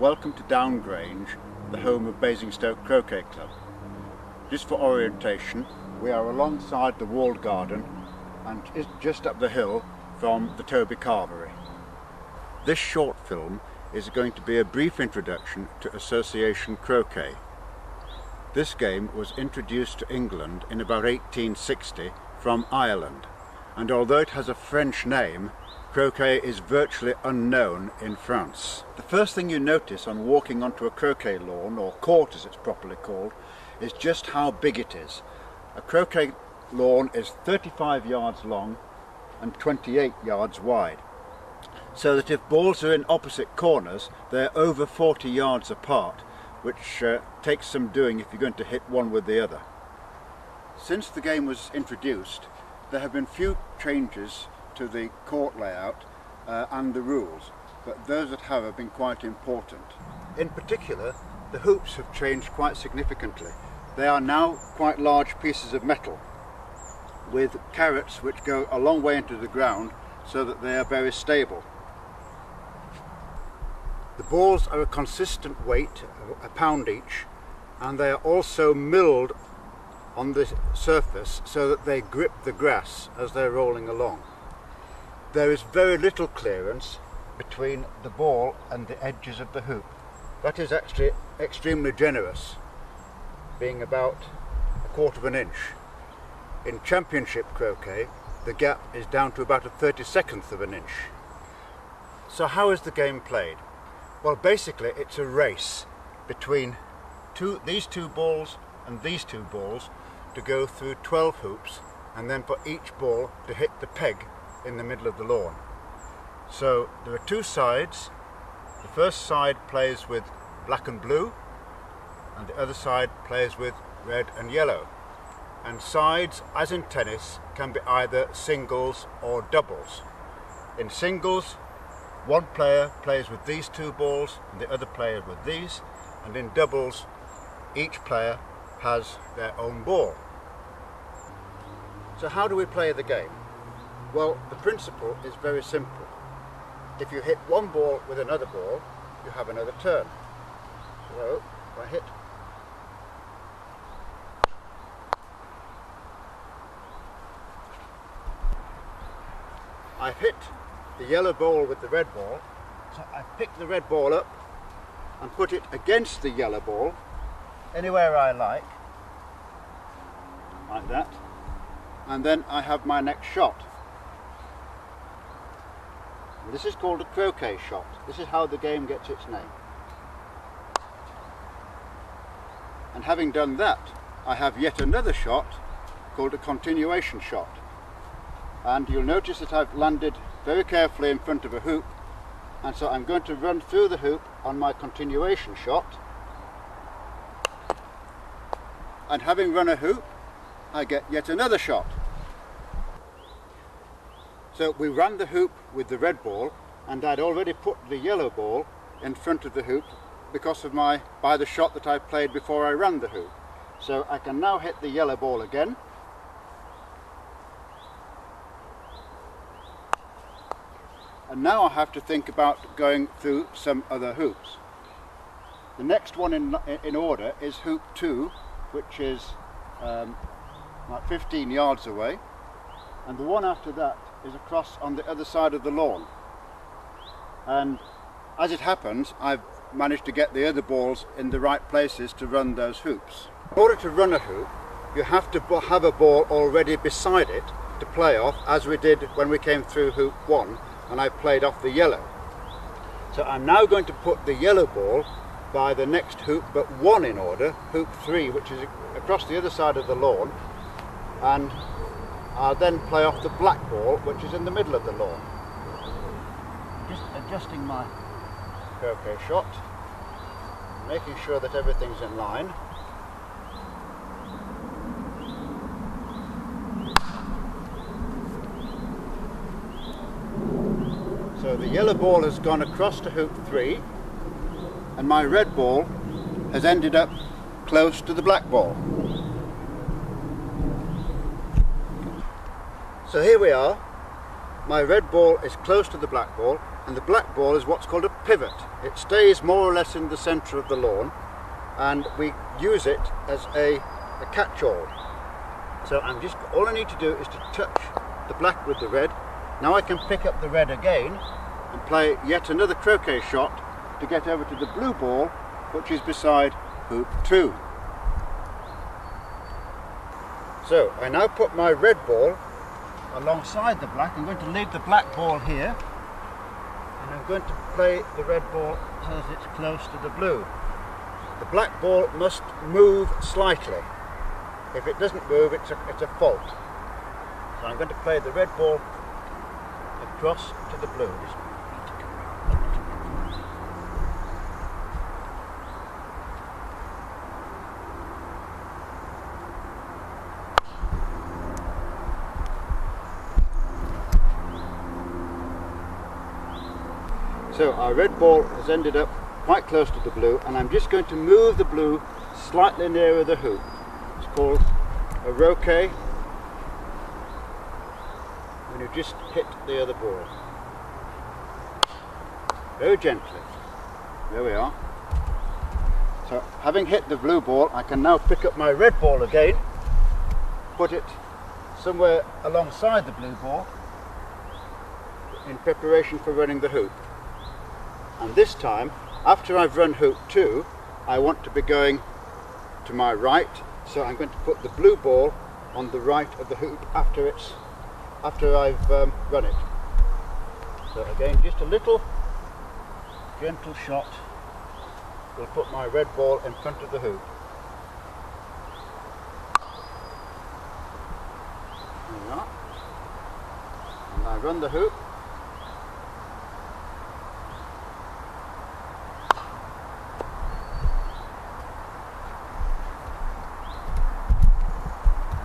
welcome to Downgrange, the home of Basingstoke Croquet Club. Just for orientation, we are alongside the walled garden and just up the hill from the Toby Carvery. This short film is going to be a brief introduction to association croquet. This game was introduced to England in about 1860 from Ireland, and although it has a French name, croquet is virtually unknown in France. The first thing you notice on walking onto a croquet lawn, or court as it's properly called, is just how big it is. A croquet lawn is 35 yards long and 28 yards wide, so that if balls are in opposite corners, they're over 40 yards apart, which takes some doing if you're going to hit one with the other. Since the game was introduced, there have been few changes to the court layout and the rules, but those that have been quite important. In particular, the hoops have changed quite significantly. They are now quite large pieces of metal with carrots which go a long way into the ground so that they are very stable. The balls are a consistent weight, a pound each, and they are also milled on the surface so that they grip the grass as they're rolling along. There is very little clearance between the ball and the edges of the hoop. That is actually extremely generous, being about 1/4 of an inch. In championship croquet, the gap is down to about 1/32 of an inch. So how is the game played? Well, basically it's a race between these two balls and these two balls to go through 12 hoops, and then for each ball to hit the peg in the middle of the lawn. So there are two sides. The first side plays with black and blue, and the other side plays with red and yellow. And sides, as in tennis, can be either singles or doubles. In singles, one player plays with these two balls and the other player with these, and in doubles, each player has their own ball. So how do we play the game? Well, the principle is very simple. If you hit one ball with another ball, you have another turn. So, if I hit the yellow ball with the red ball, so I pick the red ball up and put it against the yellow ball, anywhere I like that, and then I have my next shot. This is called a croquet shot. This is how the game gets its name. And having done that, I have yet another shot called a continuation shot. And you'll notice that I've landed very carefully in front of a hoop, and so I'm going to run through the hoop on my continuation shot. And having run a hoop, I get yet another shot. So we ran the hoop with the red ball, and I'd already put the yellow ball in front of the hoop because of by the shot that I played before I ran the hoop. So I can now hit the yellow ball again. And now I have to think about going through some other hoops. The next one in order is hoop 2, which is like 15 yards away, and the one after that is across on the other side of the lawn. And as it happens, I've managed to get the other balls in the right places to run those hoops. In order to run a hoop, you have to have a ball already beside it to play off, as we did when we came through hoop 1 and I played off the yellow. So I'm now going to put the yellow ball by the next hoop but one in order, hoop 3, which is across the other side of the lawn, and I'll then play off the black ball, which is in the middle of the lawn. Just adjusting my croquet shot, making sure that everything's in line. So the yellow ball has gone across to hoop 3, and my red ball has ended up close to the black ball. So here we are. my red ball is close to the black ball, and the black ball is what's called a pivot. It stays more or less in the centre of the lawn, and we use it as a catch-all. So all I need to do is to touch the black with the red. Now I can pick up the red again and play yet another croquet shot to get over to the blue ball, which is beside hoop 2. So I now put my red ball alongside the black. I'm going to leave the black ball here, and I'm going to play the red ball so that it's close to the blue. The black ball must move slightly. If it doesn't move, it's a fault. So I'm going to play the red ball across to the blue. So our red ball has ended up quite close to the blue, and I'm just going to move the blue slightly nearer the hoop. It's called a Croquet when you just hit the other ball. Very gently. There we are. So having hit the blue ball, I can now pick up my red ball again, put it somewhere alongside the blue ball in preparation for running the hoop. And this time, after I've run hoop 2, I want to be going to my right, so I'm going to put the blue ball on the right of the hoop after I've run it. So again, just a little gentle shot will put my red ball in front of the hoop. There we are. And I run the hoop.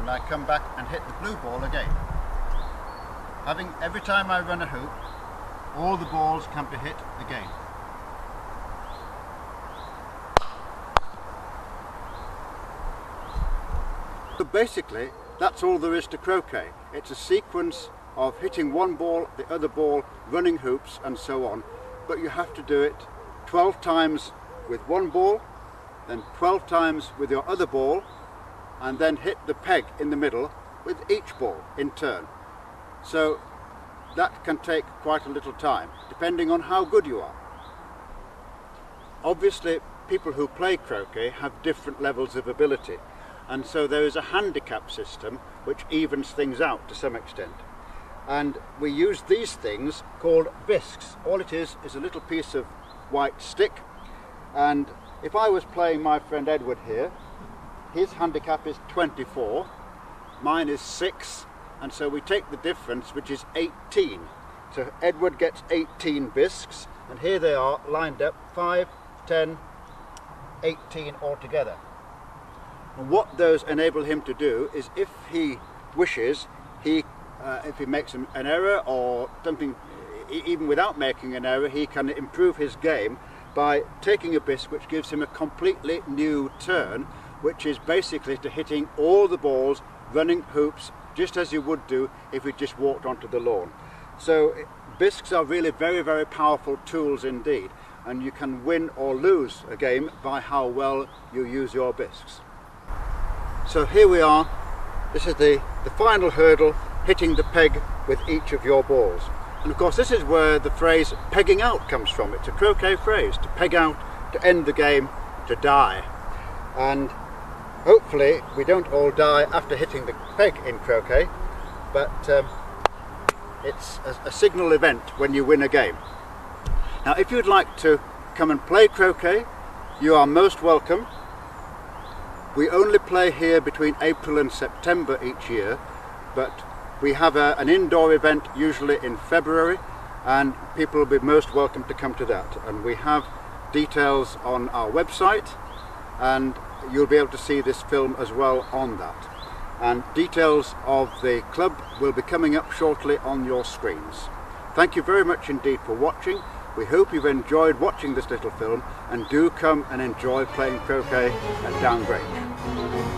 And I come back and hit the blue ball again. Every time I run a hoop, all the balls can be hit again. So basically, that's all there is to croquet. It's a sequence of hitting one ball, the other ball, running hoops and so on, but you have to do it 12 times with one ball, then 12 times with your other ball, and then hit the peg in the middle with each ball in turn. So that can take quite a little time, depending on how good you are. Obviously, people who play croquet have different levels of ability, and so there is a handicap system which evens things out to some extent. And we use these things called bisques. All it is a little piece of white stick, and if I was playing my friend Edward here, his handicap is 24, mine is 6, and so we take the difference, which is 18. So Edward gets 18 bisques, and here they are lined up, 5, 10, 18 altogether. And what those enable him to do is, if he wishes, if he makes an error or something, even without making an error, he can improve his game by taking a bisque which gives him a completely new turn, which is basically to hitting all the balls, running hoops, just as you would do if you just walked onto the lawn. So bisques are really very, very powerful tools indeed, and you can win or lose a game by how well you use your bisques. So here we are. This is the final hurdle, hitting the peg with each of your balls. And of course this is where the phrase pegging out comes from. It's a croquet phrase, to peg out, to end the game, to die. And hopefully we don't all die after hitting the peg in croquet, but it's a signal event when you win a game. Now if you'd like to come and play croquet, you are most welcome. We only play here between April and September each year, but we have an indoor event usually in February, and people will be most welcome to come to that. And we have details on our website, and you'll be able to see this film as well on that. And details of the club will be coming up shortly on your screens. Thank you very much indeed for watching. We hope you've enjoyed watching this little film, and do come and enjoy playing croquet at Downgrange.